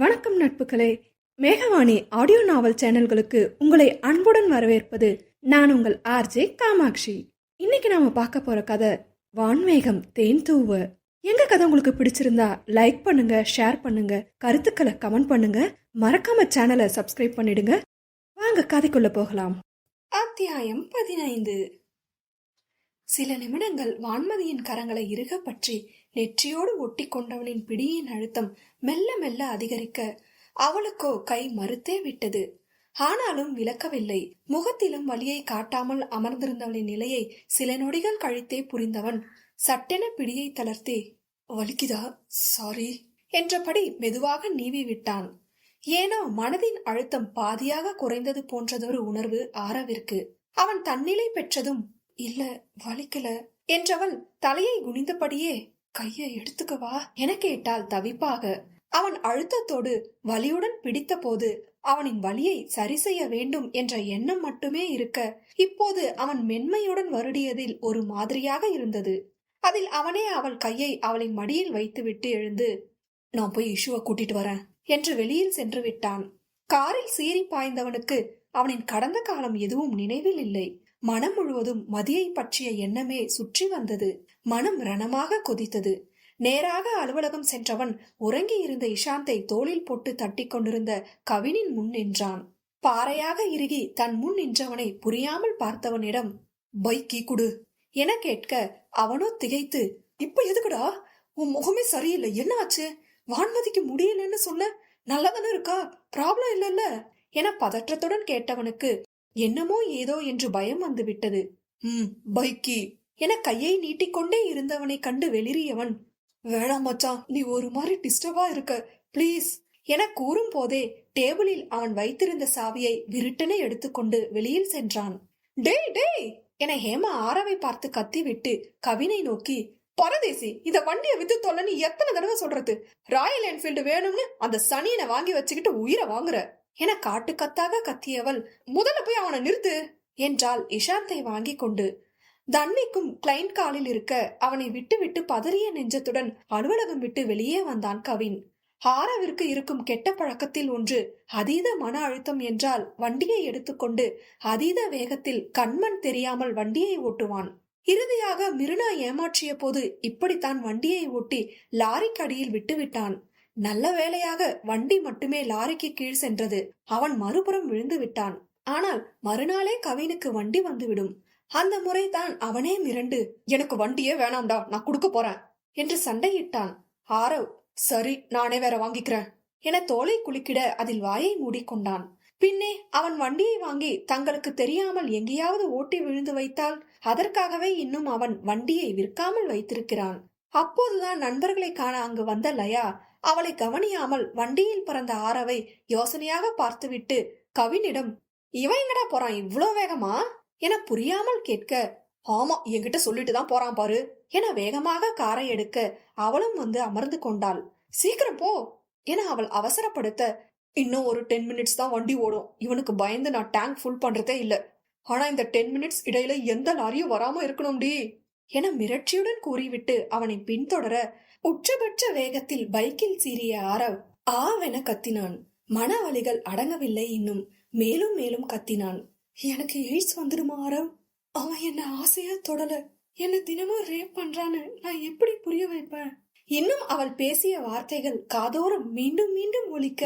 வணக்கம் நட்புகளே. மேகவாணி ஆடியோ நாவல் சேனல்களுக்கு உங்களை அன்புடன் வரவேற்பது நான் உங்கள் ஆர்ஜே காமாட்சி. இன்னைக்கு நாம பார்க்க போற கதை வான்மேகம் தேன் தூவ. எங்க கதை உங்களுக்கு பிடிச்சிருந்தா லைக் பண்ணுங்க, ஷேர் பண்ணுங்க, கருத்துக்களை கமெண்ட் பண்ணுங்க, மறக்காம சேனலை சப்ஸ்கிரைப் பண்ணிடுங்க. வாங்க கதைக்குள்ள போகலாம். அத்தியாயம் 15. சில நிமிடங்கள் வான்மதியின் கரங்களை இறுக பற்றி நெற்றியோடு ஒட்டி கொண்டவனின் பிடியின் அழுத்தம் மெல்ல மெல்ல அதிகரிக்க அவளுக்கோ கை மறுத்தே விட்டது. ஆனாலும் விலக்கவில்லை. முகத்திலும் வலியை காட்டாமல் அமர்ந்திருந்தவளின் நிலையை சில நொடிகள் கழித்தே புரிந்தவன் சட்டென பிடியை தளர்த்தி, வலிக்குதா, சாரி என்றபடி மெதுவாக நீவி விட்டான். ஏனோ மனதின் அழுத்தம் பாதியாக குறைந்தது போன்றதொரு உணர்வு ஆரவிற்கு. அவன் தன்னிலை பெற்றதும், இல்ல வலிக்கல என்றவள் தலையை குனிந்தபடியே, கையை எடுத்துக்கவா என கேட்டால் தவிப்பாக. அவன் அழுத்தத்தோடு வலியுடன் பிடித்த போது அவனின் வலியை சரி செய்ய வேண்டும் என்ற எண்ணம் மட்டுமே இருக்க, இப்போது அவன் மென்மையுடன் வருடியதில் ஒரு மாதிரியாக இருந்தது. அதில் அவனே அவள் கையை அவளின் மடியில் வைத்துவிட்டு எழுந்து, நான் போய் இஷுவை கூட்டிட்டு வரேன் என்று வெளியில் சென்று விட்டான். காரில் சீறி பாய்ந்தவனுக்கு அவனின் கடந்த காலம் எதுவும் நினைவில் இல்லை. மனம் முழுவதும் மதியை பற்றிய எண்ணமே சுற்றி வந்தது. மனம் ரணமாக கொதித்தது. நேராக அலுவலகம் சென்றவன் உறங்கி இருந்த இஷாந்தை தோளில் போட்டு தட்டி கொண்டிருந்த கவினின் முன் நின்றான். பாறையாக இறுகி தன் முன் நின்றவனை புரியாமல் பார்த்தவனிடம், பைக்கி குடு என கேட்க அவனோ திகைத்து, இப்ப எதுக்குடா, உன் முகமே சரியில்லை, என்ன ஆச்சு? வான்மதிக்கு முடியலன்னு சொன்ன, நல்லதானே இருக்கா, ப்ராப்ளம் இல்லல்ல என பதற்றத்துடன் கேட்டவனுக்கு என்னமோ ஏதோ என்று பயம் வந்து விட்டது. பைக்கி என கையை நீட்டிக்கொண்டே இருந்தவனை கண்டு வெளிரியவன், வேணாம் மச்சான், நீ ஒரு மாதிரி டிஸ்டர்பா இருக்க, பிளீஸ் என கூறும் போதே டேபிளில் அவன் வைத்திருந்த சாவியை விருட்டென எடுத்துக்கொண்டு வெளியில் சென்றான். டேய் டேய் என ஹேமா ஆரவை பார்த்து கத்திவிட்டு கவினை நோக்கி, பரதேசி, இந்த வண்டியை வித்து தொல்லன்னு எத்தனை தடவை சொல்றது? ராயல் என்ஃபீல்டு வேணும்னு அந்த சனியனை வாங்கி வச்சுக்கிட்டு உயிரை வாங்குற என காட்டுக்கத்தாக கத்தியவள், முதல்ல போய் அவனை நிறுத்து என்றாள் இஷாந்தை வாங்கி கொண்டு. தன்விக்கும் கிளைண்ட் காலில் இருக்க அவனை விட்டு விட்டு பதறிய நெஞ்சத்துடன் அலுவலகம் விட்டு வெளியே வந்தான் கவின். ஆரவிற்கு இருக்கும் கெட்ட பழக்கத்தில் ஒன்று அதீத மன அழுத்தம் என்றால் வண்டியை எடுத்துக்கொண்டு அதீத வேகத்தில் கண்மண் தெரியாமல் வண்டியை ஓட்டுவான். இறுதியாக மிருனா ஏமாற்றிய போது இப்படித்தான் வண்டியை ஓட்டி லாரிக்கு அடியில் விட்டுவிட்டான். நல்ல வேளையாக வண்டி மட்டுமே லாரிக்கு கீழ் சென்றது. அவன் மறுபுறம் விழுந்து விட்டான். ஆனால் மறுநாளே கவினுக்கு வண்டி வந்துவிடும். அந்த முறைதான் அவனே மிரண்டு, எனக்கு வண்டியே வேணாம்டா, நான் குடுக்க போறேன் என்று சண்டையிட்டான். ஆரவ், சரி நானே வேற வாங்கிக்கிறேன் என தோலை குலுக்கிட அதில் வாயை மூடிக்கொண்டான். பின்னே அவன் வண்டியை வாங்கி தங்களுக்கு தெரியாமல் எங்கேயாவது ஓட்டி விழுந்து வைத்தால் அதற்காகவே இன்னும் அவன் வண்டியை விற்காமல் வைத்திருக்கிறான். அப்போதுதான் நண்பர்களை காண அங்கு வந்த லயா அவளை கவனியாமல் வண்டியில் பறந்த ஆரவை யோசனையாக பார்த்துவிட்டு கவினிடம், இவன் எங்கடா போறான் இவ்வளோ வேகமா என புரியாமல் கேட்க, ஆமா என்கிட்ட சொல்லிட்டு தான் போறான் பாரு என வேகமாக காரை எடுக்க அவளும் வந்து அமர்ந்து கொண்டாள். சீக்கிரம் போ என அவள் அவசரப்படுத்த, இன்னும் ஒரு 10 மினிட்ஸ் தான் வண்டி ஓடும், இவனுக்கு பயந்து நான் டேங்க் ஃபுல் பண்றதே இல்ல, ஆனா இந்த 10 மினிட்ஸ் இடையில எந்த லாரியும் வராம இருக்கணும்டி என மிரட்சியுடன் கூறிவிட்டு அவனை பின்தொடர உச்சபட்ச வேகத்தில் பைக்கில் சீறிய ஆரவ் ஆவென கத்தினான். மன வலிகள் அடங்கவில்லை. இன்னும் மேலும் மேலும் கத்தினான், எனக்கு எய்ட்ஸ் வந்துடுமா ஆரவ்? அவன் என்ன ஆசையா தொடல, என்ன தினமும் ரேப் பண்றான்னு நான் எப்படி புரிய வைப்பேன்? இன்னும் அவள் பேசிய வார்த்தைகள் காதோரம் மீண்டும் மீண்டும் ஒலிக்க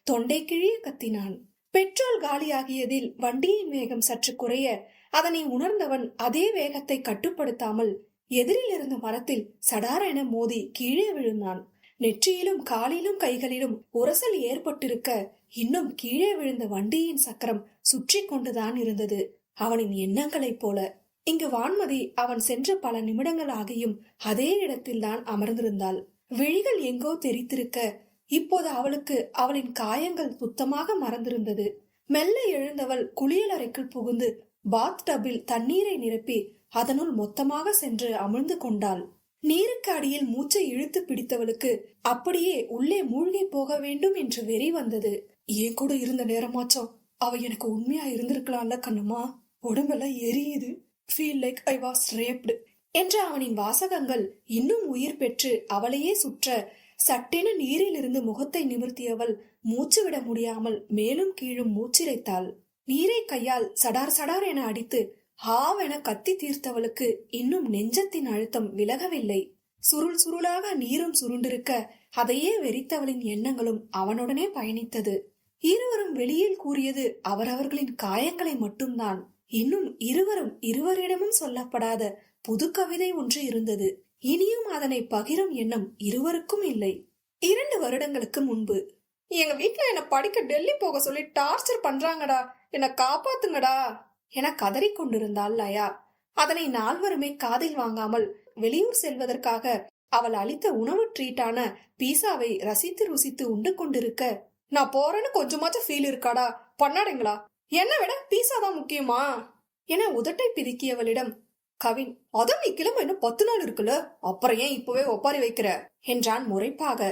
தொண்டை கிழிய கத்தினான். பெட்ரோல் காலியாகியதில் வண்டியின் வேகம் சற்று குறைய அதனை உணர்ந்தவன் அதே வேகத்தை கட்டுப்படுத்தாமல் எதிரில் இருந்த மரத்தில் சடாரென மோதி கீழே விழுந்தான். நெற்றியிலும் காலிலும் கைகளிலும் உரசல் ஏற்பட்டிருக்க இன்னும் கீழே விழுந்த வண்டியின் சக்கரம் சுற்றி கொண்டுதான் இருந்தது அவனின் எண்ணங்களைப் போல. இங்கு வான்மதி அவன் சென்ற பல நிமிடங்கள் ஆகியும் அதே இடத்தில்தான் அமர்ந்திருந்தாள். விழிகள் எங்கோ தெரித்திருக்க இப்போது அவளுக்கு அவளின் காயங்கள் சுத்தமாக மறந்திருந்தது. மெல்ல எழுந்தவள் குளியலறைக்குள் புகுந்து பாத் டப்பில் தண்ணீரை நிரப்பி அதனுள் மொத்தமாக சென்று அமிழ்ந்து கொண்டாள். நீருக்கு அடியில் மூச்சை இழுத்து பிடித்தவளுக்கு அப்படியே உள்ளே மூழ்கி போக வேண்டும் என்று வெறி வந்தது. ஏன் கூட இருந்த நேரமாச்சும் அவ எனக்கு உண்மையா இருந்திருக்கலாம்ல கண்ணம்மா, உடம்பெல்லாம் எரியுது, feel like I was raped என்ற அவனின் வாசகங்கள் இன்னும் உயிர் பெற்று அவளையே சுற்ற சட்டென நீரிலிருந்து முகத்தை நிமிர்த்தியவள் மூச்சு விட முடியாமல் மேலும் கீழும் மூச்சிரைத்தாள். நீரை கையால் சடார் சடார் என அடித்து ஹாவென கத்தி தீர்த்தவளுக்கு இன்னும் நெஞ்சத்தின் அழுத்தம் விலகவில்லை. சுருள் சுருளாக நீரும் சுருண்டிருக்க அதையே வெறித்தவளின் எண்ணங்களும் அவனுடனே பயணித்தது. இருவரும் வெளியில் கூறியது அவரவர்களின் காயங்களை மட்டும்தான். இன்னும் இருவரிடமும் சொல்லப்படாத புது கவிதை ஒன்று இருந்தது. இனியும் அதனை பகிரும் எண்ணம் இருவருக்கும் இல்லை. 2 வருடங்களுக்கு முன்பு, எங்க வீட்டுல என்ன படிக்க டெல்லி போக சொல்லி டார்ச்சர் பண்றாங்கடா, என்ன காப்பாத்துங்கடா என கதறி கொண்டிருந்தாள் லயா. அதனை நால்வருமே காதில் வாங்காமல் வெளியூர் செல்வதற்காக அவள் அளித்த உணவு ட்ரீட்டான பீஸாவை ரசித்து ருசித்து உண்டு கொண்டிருக்க, நான் போறேன்னு கொஞ்சமாச்சும் ஃபீல் இருக்காடா, பண்ணாடுங்களா, என்ன விட பீஸா தான் முக்கியமா என உதட்டை பிதுக்கியவளிடம், கவின், அதான் நீ கிளம்ப இன்னும் 10 நாள் இருக்குல்ல, அப்புறம் ஏன் இப்பவே ஒப்பாரி வைக்கிற என்றான் முறைப்பாக.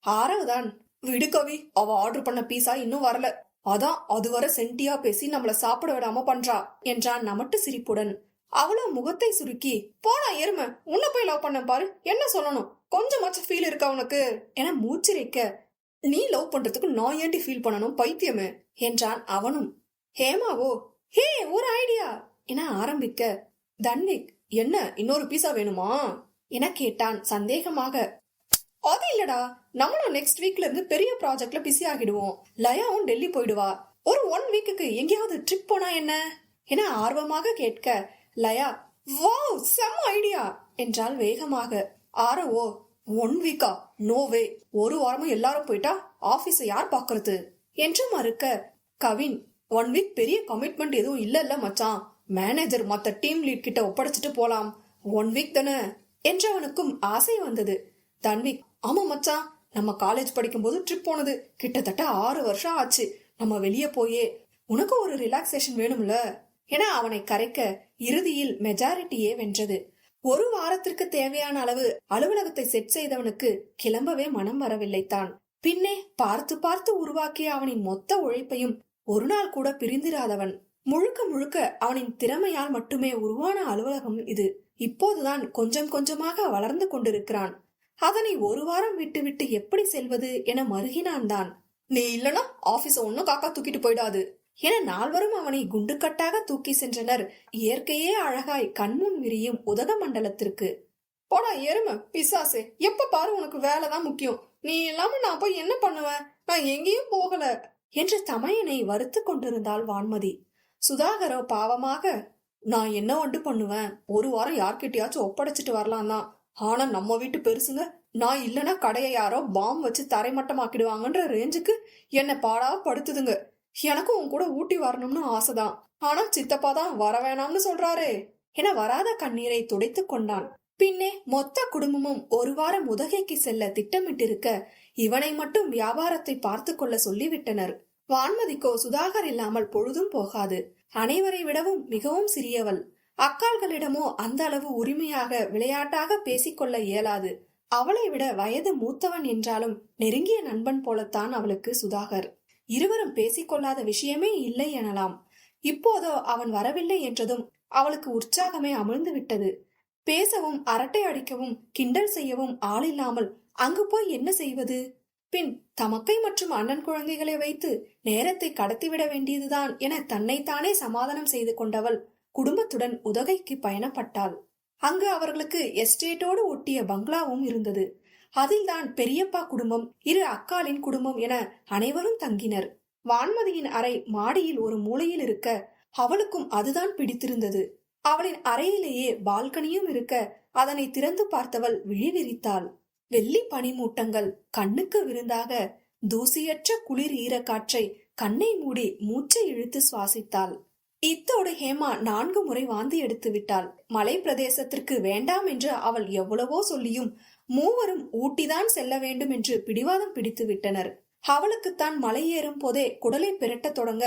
ஆரவுதான், விடு கவி, அவ ஆர்டர் பண்ண பீஸா இன்னும் வரல, அதான் அதுவரை சென்டியா பேசி நம்மள சாப்பிட விடாம பண்றா என்றான் நமட்டு சிரிப்புடன். அவளோ முகத்தை சுருக்கி, போனா எருமை, உன்ன போய் லவ் பண்ண பாரு, என்ன சொல்லணும், கொஞ்சமாச்சும் ஃபீல் இருக்கா உனக்கு என மூச்சிரைக்க, நீ லவ் பண்றதுக்கு நான் ஏண்டி ஃபீல் பண்ணணும் பைத்தியமே என்றான் அவனும். ஹேமாவோ, ஹே ஒரு ஐடியா என ஆரம்பிக்க, தன்விக், என்ன இன்னொரு பீஸா வேணுமா என கேட்டான் சந்தேகமாக. அது இல்லடா, நம்மளும் நெக்ஸ்ட் வீக்ல இருந்து பெரிய ப்ராஜெக்ட்ல பிஸி ஆகிடுவோம், லயாவும் டெல்லி போயிடுவா, ஒரு 1 வீக்குக்கு எங்கேயாவது ட்ரிப் போனா என்ன என ஆர்வமாக கேட்க, லயா, வாவ் செம்ம ஐடியா என்றால் வேகமாக. ஆரவோ, 1 வீக்கா, நோவே, ஒரு வாரமும் எல்லாரும் போயிட்டா ஆபீஸ யார் பாக்குறது என்று மறுக்க, கவின், 1 வீக் பெரிய கமிட்மெண்ட் எதுவும் இல்ல மச்சான், மேனேஜர் மத்த டீம் லீட் கிட்ட ஒப்படைச்சிட்டு போலாம், 1 வீக் தானே என்றவனுக்கும் ஆசை வந்தது. தன்விக், ஆமா மச்சான், நம்ம காலேஜ் படிக்கும் போது ட்ரிப் போனது கிட்டத்தட்ட 6 வருஷம் ஆச்சு, நம்ம வெளியே போயே, உனக்கு ஒரு ரிலாக்ஸேஷன் வேணும்ல என அவனை கரைக்க, இறுதியில் மெஜாரிட்டியே வென்றது. ஒரு வாரத்திற்கு தேவையான அளவு அலுவலகத்தை செட் செய்தவனுக்கு கிளம்பவே மனம் வரவில்லைத்தான். பின்னே பார்த்து பார்த்து உருவாக்கிய அவனின் மொத்த உழைப்பையும் ஒரு நாள் கூட பிரிந்திராதவன். முழுக்க முழுக்க அவனின் திறமையால் மட்டுமே உருவான அலுவலகம் இது. இப்போதுதான் கொஞ்சம் கொஞ்சமாக வளர்ந்து கொண்டிருக்கிறான். அதனை ஒரு வாரம் விட்டு எப்படி செல்வது என மருகினான் தான். நீ இல்லனா ஆபீஸ ஒன்னும் காக்கா தூக்கிட்டு போயிடாது என நால்வரும் அவனை குண்டுக்கட்டாக தூக்கி சென்றனர். இயற்கையே அழகாய் கண்முன் விரியும் உதக மண்டலத்திற்கு. போடா எருமை பிசாசே, எப்ப பாரு உனக்கு வேலைதான் முக்கியம், நீ இல்லாம நான் போய் என்ன பண்ணுவேன், நான் எங்கேயும் போகல என்று தமையனை வருத்து கொண்டிருந்தாள் வான்மதி. சுதாகரோ பாவமாக, நான் என்ன ஒன்று பண்ணுவேன், ஒரு வாரம் யார்கிட்டயாச்சும் ஒப்படைச்சிட்டு வரலாம் தான், ஆனா நம்ம வீட்டு பெருசுங்க, நான் இல்லனா கடையை யாரோ பாம் வச்சு தரைமட்டமாக்கிடுவாங்கன்ற ரேஞ்சுக்கு என்ன பாடா படுத்துதுங்க. எனக்கும் உன் கூட ஊட்டி வரணும்னு ஆசைதான், ஆனா சித்தப்பா தான் வர வேணாம்னு சொல்றாரே என வராத கண்ணீரை துடைத்து கொண்டான். பின்னே மொத்த குடும்பமும் ஒரு வாரம் உதகைக்கு செல்ல திட்டமிட்டிருக்க, இவனை மட்டும் வியாபாரத்தை பார்த்து கொள்ள சொல்லிவிட்டனர். வான்மதிக்கோ சுதாகர் இல்லாமல் பொழுதும் போகாது. அனைவரை விடவும் மிகவும் சிறியவள். அக்காள்களிடமோ அந்த அளவு உரிமையாக விளையாட்டாக பேசிக்கொள்ள இயலாது. அவளை விட வயது மூத்தவன் என்றாலும் நெருங்கிய நண்பன் போலத்தான் அவளுக்கு சுதாகர். இருவரும் பேசிக்கொள்ளாத விஷயமே இல்லை எனலாம். இப்போதோ அவன் வரவில்லை என்றதும் அவளுக்கு உற்சாகமே அமிழ்ந்து விட்டது. பேசவும் அரட்டை அடிக்கவும் கிண்டல் செய்யவும் ஆளில்லாமல் அங்கு போய் என்ன செய்வது? பின் தமக்கை மற்றும் அண்ணன் குழந்தைகளை வைத்து நேரத்தை கடத்திவிட வேண்டியதுதான் என தன்னைத்தானே சமாதானம் செய்து கொண்டவள் குடும்பத்துடன் உதகைக்கு பயணப்பட்டாள். அங்கு அவர்களுக்கு எஸ்டேட்டோடு ஒட்டிய பங்களாவும் இருந்தது. அதில்தான் பெரியப்பா குடும்பம், 2 அக்காளின் குடும்பம் என அனைவரும் தங்கினர். வான்மதியின் அறை மாடியில் ஒரு மூலையில் இருக்க அவளுக்கும் அதுதான் பிடித்திருந்தது. அவளின் அறையிலேயே பால்கனியும் இருக்க அதனை திறந்து பார்த்தவள் விழி விரித்தாள். வெள்ளி பனிமூட்டங்கள் கண்ணுக்கு விருந்தாக தூசியற்ற குளிர் ஈரக்காற்றை கண்ணை மூடி மூச்சை இழுத்து சுவாசித்தாள். இத்தோடு ஹேமா 4 முறை வாந்தி எடுத்து விட்டாள். மலை பிரதேசத்திற்கு வேண்டாம் என்று அவள் எவ்வளவோ சொல்லியும் மூவரும் ஊட்டிதான் செல்ல வேண்டும் என்று பிடிவாதம் பிடித்து விட்டனர். அவளுக்குத்தான் மலை ஏறும் போதே குடலை பிரட்ட தொடங்க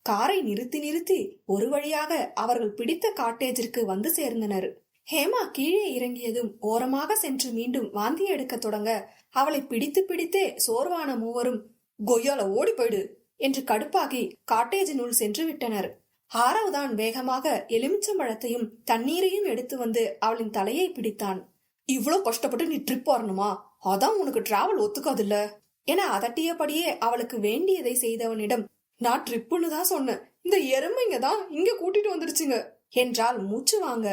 காரை நிறுத்தி ஒரு வழியாக அவர்கள் பிடித்த காட்டேஜிற்கு வந்து சேர்ந்தனர். ஹேமா கீழே இறங்கியதும் ஓரமாக சென்று மீண்டும் வாந்தி எடுக்க தொடங்க அவளை பிடித்தே சோர்வான மூவரும் கொய்யால ஓடி போயிடு என்று கடுப்பாகி காட்டேஜினுள் சென்று விட்டனர். ஆரவ்தான் வேகமாக எலுமிச்சம்பழத்தையும் தண்ணீரையும் எடுத்து வந்து அவளின் தலையை பிடித்தான். இவ்ளோ கஷ்டப்பட்டு நீ ட்ரிப் வரணுமா? அதான் உனக்கு டிராவல் ஒத்துக்காதுல்ல என அதட்டியபடியே அவளுக்கு வேண்டியதை செய்தவனிடம், நான் ட்ரிப்புன்னு தான் சொன்னேன், இந்த எருமைங்க தான் இங்க கூட்டிட்டு வந்துருச்சுங்க என்றால் மூச்சு வாங்க.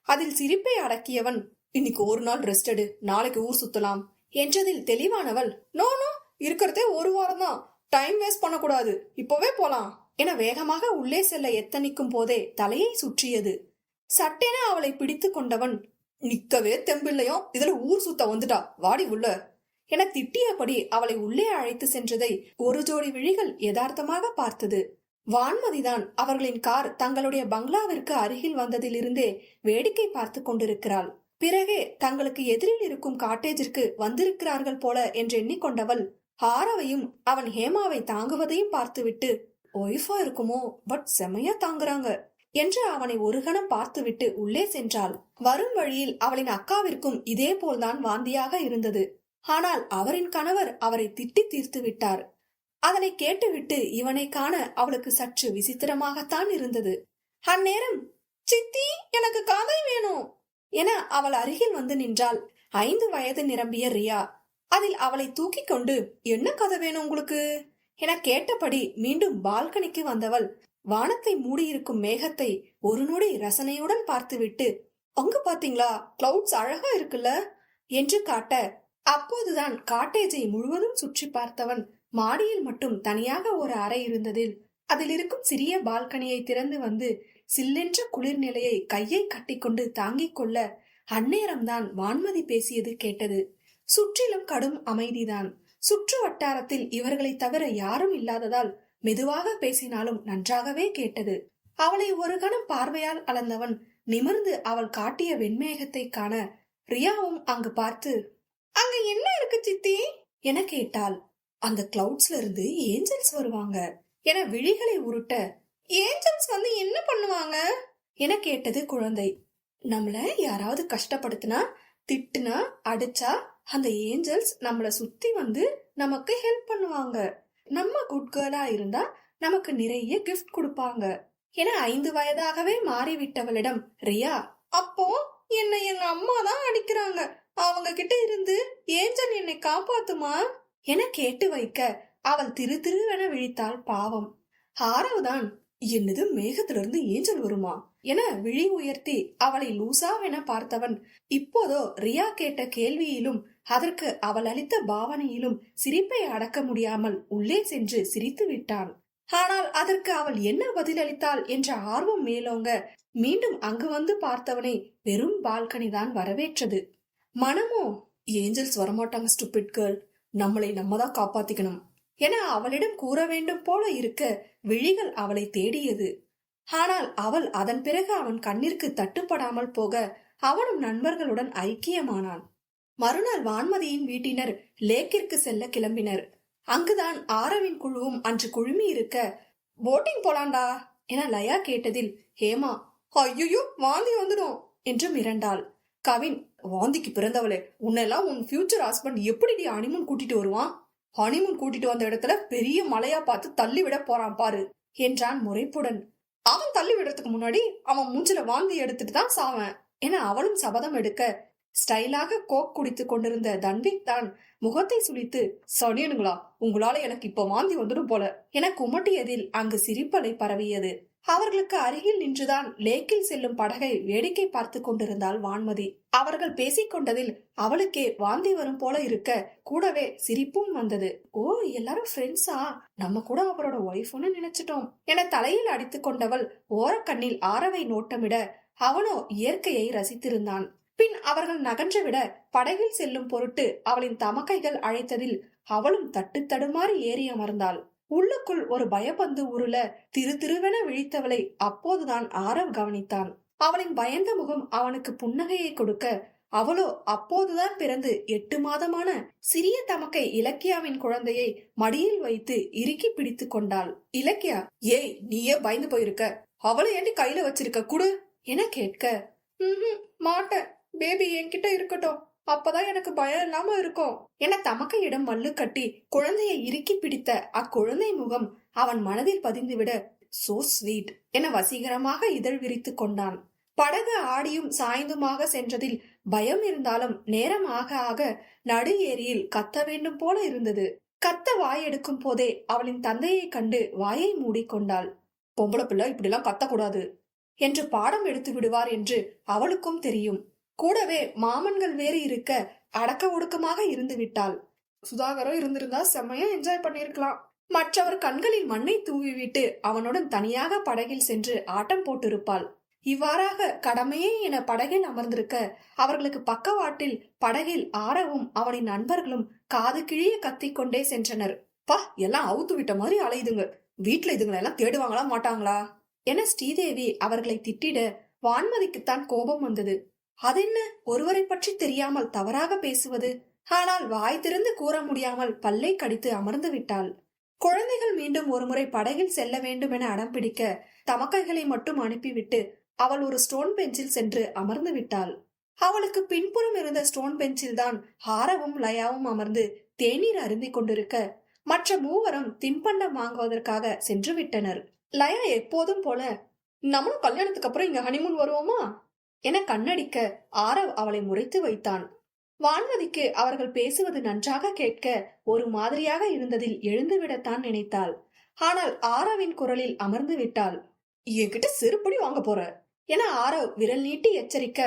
அதில் சிரிப்பை அடக்கியவன், இன்னைக்கு ஒரு நாள் ரெஸ்ட் எடு, நாளைக்கு ஊர் சுத்தலாம் என்றதில் தெளிவானவள், நோ நோ, இருக்கிறதே ஒரு வாரம் தான், டைம் வேஸ்ட் பண்ணக்கூடாது, இப்பவே போலாம் என வேகமாக உள்ளே செல்ல எத்தனிக்கும் போதே தலையை சுற்றியது. சட்டென அவளை பிடித்து கொண்டவன், நிக்கவே தெம்பில்லையோ, இதுல ஊர் சுத்த வந்துட்டா, வாடி உள்ள என திட்டியபடி அவளை உள்ளே அழைத்து சென்றதை ஒரு ஜோடி விழிகள் யதார்த்தமாக பார்த்தது. வான்மதிதான் அவர்களின் கார் தங்களுடைய பங்களாவிற்கு அருகில் வந்ததிலிருந்தே வேடிக்கை பார்த்து கொண்டிருக்கிறாள். பிறகே தங்களுக்கு எதிரில் இருக்கும் காட்டேஜிற்கு வந்திருக்கிறார்கள் போல என்று எண்ணிக்கொண்டவள் ஆரவையும் அவன் ஹேமாவை தாங்குவதையும் பார்த்துவிட்டு, ஒய்ஃபா இருக்குமோ, பட் செமையா தாங்குறாங்க என்று அவனை ஒரு கணம் பார்த்துவிட்டு உள்ளே சென்றாள். வரும் வழியில் அவளின் அக்காவிற்கும் இதே போல்தான் வாந்தியாக இருந்தது. ஆனால் அவரின் கணவர் அவரை திட்டி தீர்த்து விட்டார். அதனை கேட்டுவிட்டு இவனை காண அவளுக்கு சற்று விசித்திரமாகத்தான் இருந்தது. அந்நேரம், சித்தி எனக்கு கதை வேணும் என அவள் அருகில் வந்து நின்றாள் 5 வயது நிரம்பிய ரியா. அதில் அவளை தூக்கி கொண்டு, என்ன கதை வேணும் உங்களுக்கு என கேட்டபடி மீண்டும் பால்கனிக்கு வந்தவள் வானத்தை மூடியிருக்கும் மேகத்தை ஒரு நொடி ரசனையுடன் பார்த்துவிட்டு, அங்கு பாத்தீங்களா, கிளவுட்ஸ் அழகா இருக்குல்ல என்று காட்ட, அப்போதுதான் காட்டேஜை முழுவதும் சுற்றி பார்த்தவன் மாடியில் மட்டும் தனியாக ஒரு அறை இருந்ததில் அதில் இருக்கும் சிறிய பால்கனியை திறந்து வந்து சில்லென்ற குளிர்நிலையை கையை கட்டிக்கொண்டு தாங்கிக் கொள்ள அந்நேரம்தான் வான்மதி பேசியது கேட்டது. சுற்றிலும் கடும் அமைதிதான். சுற்று வட்டாரத்தில் இவர்களை தவிர யாரும் இல்லாததால் மெதுவாக பேசினாலும் நன்றாகவே கேட்டது. அவளை ஒரு கணம் பார்வையால் அளந்தவன் நிமிர்ந்து அவள் காட்டிய வெண்மேகத்தை காண ரியாவும் அங்கு பார்த்து, அங்க என்ன இருக்கு சித்தி என கேட்டாள். அந்த கிளவுட்ஸ்ல இருந்து ஏஞ்சல்ஸ் வருவாங்க என விழிகளை உருட்ட, ஏஞ்சல்ஸ் வந்து என்ன பண்ணுவாங்க என கேட்டது குழந்தை. நம்மள யாராவது கஷ்டப்படுத்தினா, திட்டுனா, அடிச்சா அந்த ஏஞ்சல்ஸ் நம்மள சுத்தி வந்து நமக்கு ஹெல்ப் பண்ணுவாங்க. நம்ம குட் கேர்ளா இருந்தா நமக்கு நிறைய கிஃப்ட் கொடுப்பாங்க என 5 வயதாகவே மாறிவிட்டவளிடம் ரியா, அப்போ என்னை எங்க அம்மா தான் அடிக்கிறாங்க, அவங்க கிட்ட இருந்து ஏஞ்சல் என்னை காப்பாத்துமா என கேட்டு வைக்க அவள் திரு திருவென விழித்தாள். பாவம். ஆரவுதான், என்னது மேகத்திலிருந்து ஏஞ்சல் வருமா என விழி உயர்த்தி அவளை லூசாவென பார்த்தவன் இப்போதோ ரியா கேட்ட கேள்வியிலும் அதற்கு அவள் அளித்த பாவனையிலும் சிரிப்பை அடக்க முடியாமல் உள்ளே சென்று சிரித்து விட்டான். ஆனால் அதற்கு அவள் என்ன பதிலளித்தாள் என்ற ஆர்வம் மேலோங்க மீண்டும் அங்கு வந்து பார்த்தவனை வெறும் பால்கனி தான் வரவேற்றது. மனமோ, ஏஞ்சல்ஸ் வரமாட்டாங்க ஸ்டூபிட் கேர்ள், நம்மளை நம்ம தான் காப்பாத்திக்கணும் என அவளிடம் கூற வேண்டும் போல இருக்க விழிகள் அவளை தேடியது. ஆனால் அவள் அதன் பிறகு அவன் கண்ணிற்கு தட்டுப்படாமல் போக அவனும் நண்பர்களுடன் ஐக்கியமானான். மறுநாள் வான்மதியின் வீட்டினர் லேக்கிற்கு செல்ல கிளம்பினர். அங்குதான் ஆரவின் குழுவும் அன்று குழுமி இருக்க, போட்டிங் போலாண்டா என லயா கேட்டதில் ஹேமா, ஐயோ வாந்தி வந்துடும் என்று மிரண்டாள். கவின், வாந்திக்கு பிறந்தவளே, உன்னெல்லாம் உன் ஃபியூச்சர் ஹஸ்பண்ட் எப்படி ஹனிமூன் கூட்டிட்டு வருவான்? ஹனிமூன் கூட்டிட்டு வந்த இடத்துல பெரிய மலையா பார்த்து தள்ளி விட போறான் பாரு என்றான் முறைப்புடன். அவன் தள்ளி விடுறதுக்கு முன்னாடி அவன் மூஞ்சில வாந்தி எடுத்துட்டு தான் சாவன் என அவளும் சபதம் எடுக்க, ஸ்டைலாக கோக் குடித்து கொண்டிருந்த தன்விக் தான் முகத்தை சுளித்து, சனியனுங்களா, உங்களால எனக்கு இப்ப வாந்தி வந்துடும் போல என குமட்டியதில் அங்கு சிரிப்பலை பரவியது. அவர்களுக்கு அருகில் நின்றுதான் லேக்கில் செல்லும் படகை வேடிக்கை பார்த்து கொண்டிருந்தாள் வான்மதி. அவர்கள் பேசிக்கொண்டதில் அவளுக்கே வாந்தி வரும் போல இருக்க கூடவே சிரிப்பும் வந்தது. ஓ, எல்லாரும் ஃப்ரெண்ட்ஸா, நம்ம கூட அவரோட ஒய்ஃப்னு நினைச்சிட்டோம் என தலையில் அடித்து கொண்டவள் ஓரக்கண்ணில் ஆரவை நோட்டமிட அவனோ இயற்கையை ரசித்திருந்தான். பின் அவர்கள் நகன்று விட படகில் செல்லும் பொருட்டு அவளின் தமக்கைகள் அழைத்ததில் அவளும் தட்டு தடுமாறி ஏறி அமர்ந்தாள். உள்ளுக்குள் ஒரு பயப்பந்து உருள திரு திருவென விழித்தவளை அப்போதுதான் ஆரவ் கவனித்தான். அவளின் பயந்த முகம் அவனுக்கு புன்னகையை கொடுக்க அவளோ அப்போதுதான் பிறந்து 8 மாதமான சிறிய தமக்கை இலக்கியாவின் குழந்தையை மடியில் வைத்து இறுக்கி பிடித்து கொண்டாள். இலக்கியா, ஏய் நீயே பயந்து போயிருக்க, அவளை ஏண்டி கையில வச்சிருக்க, குடு என கேட்க, மாட்டேன், பேபி என்கிட்ட இருக்கட்டும், அப்பதான் எனக்கு பயம் இல்லாம இருக்கும் என தமக்கையிடம் மல்லு கட்டி குழந்தையை இறுக்கி பிடித்த அக்குழந்தை முகம் அவன் மனதில் பதிந்துவிட, சோ ஸ்வீட் என வசீகரமாக இதழ் விரித்து கொண்டான். படகு ஆடியும் சாய்ந்துமாக சென்றதில் பயம் இருந்தாலும் நேரம் ஆக ஆக நடு ஏரியில் கத்த வேண்டும் போல இருந்தது. கத்த வாய் எடுக்கும் போதே அவளின் தந்தையை கண்டு வாயை மூடிக்கொண்டாள். பொம்பளை பிள்ளை இப்படிலாம் கத்தக்கூடாது என்று பாடம் எடுத்து விடுவார் என்று அவளுக்கும் தெரியும். கூடவே மாமன்கள் வேறு இருக்க அடக்க ஒடுக்கமாக இருந்து விட்டாள். சுதாகரம் இருந்திருந்தா செம்மையா என்ஜாய் பண்ணிருக்கலாம். மற்றவர் கண்களில் மண்ணை தூவிவிட்டு அவனுடன் தனியாக படகில் சென்று ஆட்டம் போட்டிருப்பாள். இவ்வாறாக கடமையே என படகில் அமர்ந்திருக்க அவர்களுக்கு பக்கவாட்டில் படகில் ஆரவும் அவனின் நண்பர்களும் காது கிழிய கத்திக்கொண்டே சென்றனர். பா, எல்லாம் அவுத்து விட்ட மாதிரி அலையுதுங்க, வீட்டுல இதுங்களை எல்லாம் தேடுவாங்களா மாட்டாங்களா என ஸ்ரீதேவி அவர்களை திட்டிட வான்மதிக்குத்தான் கோபம் வந்தது. அதென்ன, ஒருவரை பற்றி தெரியாமல் தவறாக பேசுவது? ஆனால் வாய் திறந்து கூற முடியாமல் பல்லை கடித்து அமர்ந்து விட்டாள். குழந்தைகள் மீண்டும் ஒருமுறை படகில் செல்ல வேண்டும் என அடம் பிடிக்க தமக்கைகளை மட்டும் அனுப்பிவிட்டு அவள் ஒரு ஸ்டோன் பெஞ்சில் சென்று அமர்ந்து விட்டாள். அவளுக்கு பின்புறம் இருந்த ஸ்டோன் பெஞ்சில் தான் ஹாரவும் லயாவும் அமர்ந்து தேநீர் அருந்தி கொண்டிருக்க மற்ற மூவரும் தின்பண்டம் வாங்குவதற்காக சென்று விட்டனர். லயா எப்போதும் போல, நம்மளும் கல்யாணத்துக்கு அப்புறம் இங்க ஹனிமூன் வருவோமா என கண்ணடிக்க ஆரவ் அவளை முறைத்து வைத்தான். வான்மதிக்கு அவர்கள் பேசுவது நன்றாக கேட்க ஒரு மாதிரியாக இருந்ததில் எழுந்துவிடத்தான் நினைத்தாள். ஆனால் ஆரவின் குரலில் அமர்ந்து விட்டாள். என்கிட்ட செருப்படி வாங்க போற என ஆரவ் விரல் நீட்டி எச்சரிக்க,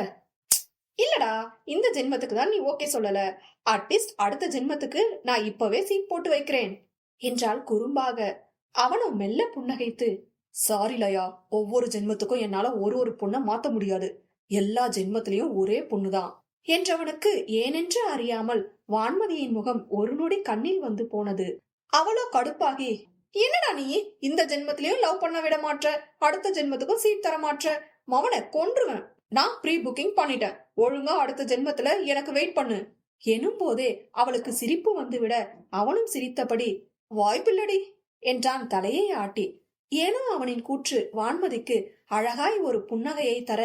இல்லடா, இந்த ஜென்மத்துக்கு தான் நீ ஓகே சொல்லல, அட்லீஸ்ட் அடுத்த ஜென்மத்துக்கு நான் இப்பவே சீட் போட்டு வைக்கிறேன் என்றாள் குறும்பாக. அவனும் மெல்ல புன்னகைத்து, சாரி லயா, ஒவ்வொரு ஜென்மத்துக்கும் என்னால ஒரு பொண்ண மாத்த முடியாது, எல்லா ஜென்மத்திலையும் ஒரே பொண்ணுதான் என்றவனுக்கு ஏனென்று அறியாமல் வான்மதியின் முகம் ஒரு நொடி கண்ணில் வந்து போனது. அவளோ கடுப்பாகி, என்னடா நீ இந்த ஜென்மத்திலயும் லவ் பண்ண விட மாற்ற, அடுத்த ஜென்மத்துக்கும் சீட் தர மாற்ற, மவனை கொன்றுவேன், நான் ப்ரீ புக்கிங் பண்ணிட்டேன், ஒழுங்கா அடுத்த ஜென்மத்துல எனக்கு வெயிட் பண்ணு எனும் போதே அவளுக்கு சிரிப்பு வந்துவிட அவனும் சிரித்தபடி, வாய்ப்பில்லடி என்றான் தலையை ஆட்டி. ஏனோ அவனின் கூற்று வான்மதிக்கு அழகாய் ஒரு புன்னகையை தர,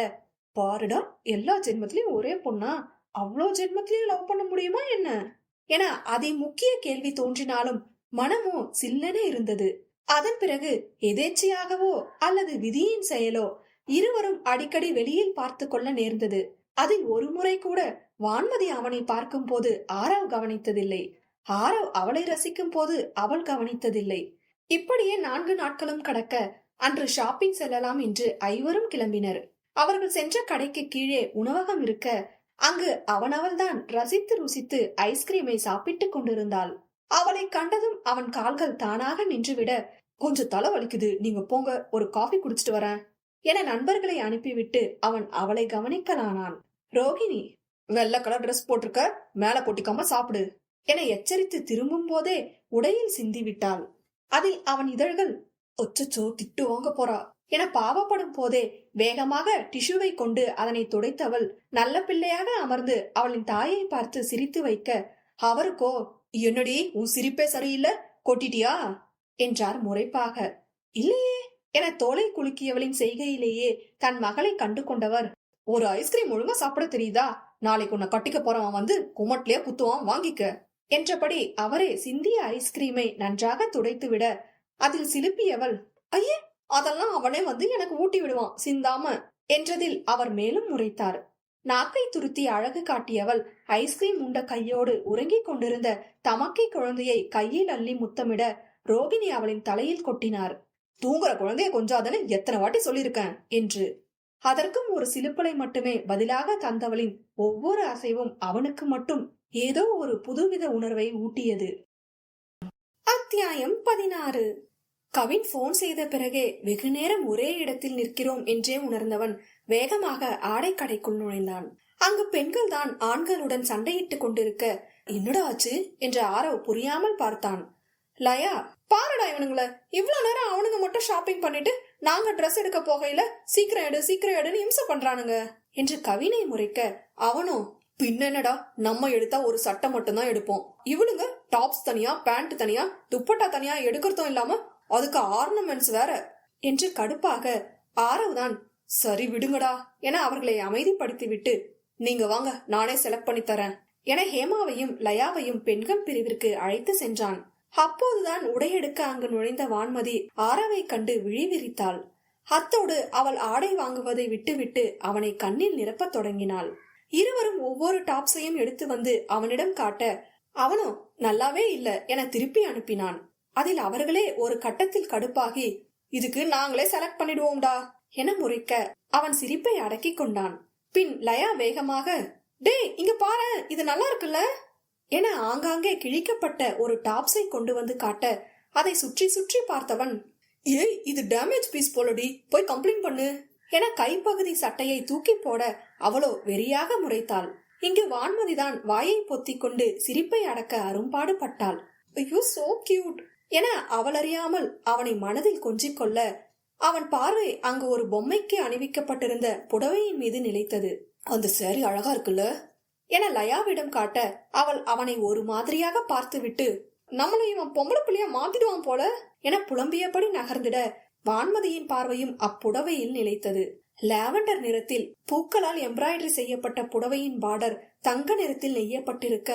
பாருடா, எல்லா ஜென்மத்திலயும் ஒரே பொண்ணா, அவ்வளோ ஜென்மத்திலயும் லவ் பண்ண முடியுமா என்ன என அதி முக்கிய கேள்வி தோன்றினாலும் மனமோ சில்லென இருந்தது. அதன் பிறகு எதேச்சையாகவோ அல்லது விதியின் செயலோ இருவரும் அடிக்கடி வெளியில் பார்த்து கொள்ள நேர்ந்தது. அதில் ஒரு முறை கூட வான்மதி அவனை பார்க்கும் போது ஆரவ் கவனித்ததில்லை, ஆரவ் அவளை ரசிக்கும் போது அவள் கவனித்ததில்லை. இப்படியே 4 நாட்களும் கடக்க அன்று ஷாப்பிங் செல்லலாம் என்று ஐவரும் கிளம்பினர். அவர்கள் சென்ற கடைக்கு கீழே உணவகம் இருக்க அங்கு அவனவள்தான் ரசித்து ருசித்து ஐஸ்கிரீமை சாப்பிட்டுக் கொண்டிருந்தாள். அவளை கண்டதும் அவன் கால்கள் தானாக நின்றுவிட, கொஞ்சம் தலை வலிக்குது, நீங்க போங்க, ஒரு காஃபி குடிச்சிட்டு வரேன் என நண்பர்களை அனுப்பிவிட்டு அவன் அவளை கவனிக்கலானான். ரோகிணி, வெள்ளை கலர் டிரெஸ் போட்டிருக்க, மேல கொட்டிக்காம சாப்பிடு என எச்சரித்து திரும்பும் போதே உடையில் சிந்தி விட்டாள். அதில் அவன் இதழ்கள், ஒச்சச்சோ திட்டு வாங்க போறா என பாவப்படும் போதே வேகமாக டிஷ்யூவை கொண்டு அதனை துடைத்தவள் நல்ல பிள்ளையாக அமர்ந்து அவளின் தாயை பார்த்து சிரித்து வைக்க, அவருக்கோ, என்னடி உன் சிரிப்பே சரியில்லை, கொட்டிட்டியா என்றார் முறைப்பாக. இல்லையே என தோலை குலுக்கியவளின் செய்கையிலேயே தன் மகளை கண்டு கொண்டவர், ஒரு ஐஸ்கிரீம் ஒழுங்கா சாப்பிட தெரியுதா, நாளைக்கு உன்னை கட்டிக்க போறவன் வந்து குமட்லயே குத்துவான், வாங்கிக்க என்றபடி அவரே சிந்திய ஐஸ்கிரீமை நன்றாக துடைத்து விட அதில் சிலுப்பியவள், ஐயே, அதெல்லாம் அவனே வந்து எனக்கு ஊட்டி விடுவான் சிந்தாம என்றதில் அவர் மேலும் முறைத்தார். நாக்கை துருத்தி அழகு காட்டியவள் ஐஸ்கிரீம் உண்ட கையோடு உறங்கிக் கொண்டிருந்த தமக்கை குழந்தையை கையில் அள்ளி முத்தமிட ரோகிணி அவளின் தலையில் கொட்டினார். தூங்குற குழந்தைய கொஞ்சாதன்னு எத்தனை வாட்டி சொல்லிருக்கேன் என்று. அதற்கும் ஒரு சிலுப்பலை மட்டுமே பதிலாக தந்தவளின் ஒவ்வொரு அசைவும் அவனுக்கு மட்டும் ஏதோ ஒரு புதுவித உணர்வை ஊட்டியது. அத்தியாயம் 16. கவின் போன் செய்த பிறகே வெகு நேரம் ஒரே இடத்தில் நிற்கிறோம் என்றே உணர்ந்தவன் வேகமாக ஆடை கடைக்குள் நுழைந்தான். அங்கு பெண்கள் தான் ஆண்களுடன் சண்டையிட்டுக் கொண்டிருக்க, என்னடா ஆச்சு என்று ஆரவ் புரியாமல் பார்த்தான். லயா, பாருடா இவனுங்கள, இவ்வளவு நேரம் அவனுங்க மட்டும் ஷாப்பிங் பண்ணிட்டு நாங்க ட்ரெஸ் எடுக்க போகையில சீக்கிரம் எடுன்னு இம்சை பண்றானுங்க என்று கவினை முறைக்க, அவனோ, பின்னடா, நம்ம எடுத்தா ஒரு சட்டை மட்டும்தான் எடுப்போம், இவனுங்க டாப்ஸ் தனியா, பேண்ட் தனியா, துப்பட்டா தனியா எடுக்கிறதும் இல்லாம அதுக்கு ஆர்னமெண்ட்ஸ் வேற என்று கடுப்பாக ஆரவ் தான், சரி விடுங்கடா என அவர்களை அமைதிப்படுத்தி விட்டு, நீங்க வாங்க, நானே செலக்ட் பண்ணி தரேன் என ஹேமாவையும் லயாவையும் பெண்கள் பிரிவிற்கு அழைத்து சென்றான். அப்போதுதான் உடையெடுக்க அங்கு நுழைந்த வான்மதி ஆரவை கண்டு விழி விரித்தாள். அத்தோடு அவள் ஆடை வாங்குவதை விட்டுவிட்டு அவனை கண்ணில் நிரப்பத் தொடங்கினாள். இருவரும் ஒவ்வொரு டாப்ஸையும் எடுத்து வந்து அவனிடம் காட்ட அவனோ நல்லாவே இல்ல என திருப்பி அனுப்பினான். அதில் அவர்களே ஒரு கட்டத்தில் கடுப்பாகி, இதுக்கு நாங்களே செலக்ட் பண்ணிடுவோம்டா என முறைக்க அவன் சிரிப்பை அடக்கி கொண்டான். பின் லயா வேகமாக, டேய் இங்க பாரு, இது நல்லா இருக்குல்ல என ஆங்காங்கே கிழிக்கப்பட்ட ஒரு டாப்ஸை கொண்டு வந்து காட்ட அதை சுற்றி சுற்றி பார்த்தவன், ஏய் இது டேமேஜ் பீஸ் போலடி, போய் கம்ப்ளைண்ட் பண்ணு என கைப்பகுதி சட்டையை தூக்கி போட அவளோ வெறியாக முறைத்தாள். இங்கு வான்மதிதான் வாயை பொத்தி கொண்டு சிரிப்பை அடக்க அரும்பாடு பட்டாள். ஐயோ சோ கியூட் என அவளறியாமல் அவனை மனதில் கொஞ்சிக் கொள்ள அவன் பார்வை அங்கு ஒரு பொம்மைக்கு அணிவிக்கப்பட்டிருந்த புடவையின் மீது நிலைத்தது. அந்த சேரி அழகா இருக்குல்ல என லயாவிடம் காட்ட அவள் அவனை ஒரு மாதிரியாக பார்த்துவிட்டு, நம்மளை இவன் பொம்பளை பிள்ளையா மாத்திடுவான் போல என புலம்பியபடி நகர்ந்திட வான்மதியின் பார்வையும் அப்புடவையில் நிலைத்தது. லாவெண்டர் நிறத்தில் பூக்களால் எம்ப்ராய்டரி செய்யப்பட்ட புடவையின் பார்டர் தங்க நிறத்தில் நெய்யப்பட்டிருக்க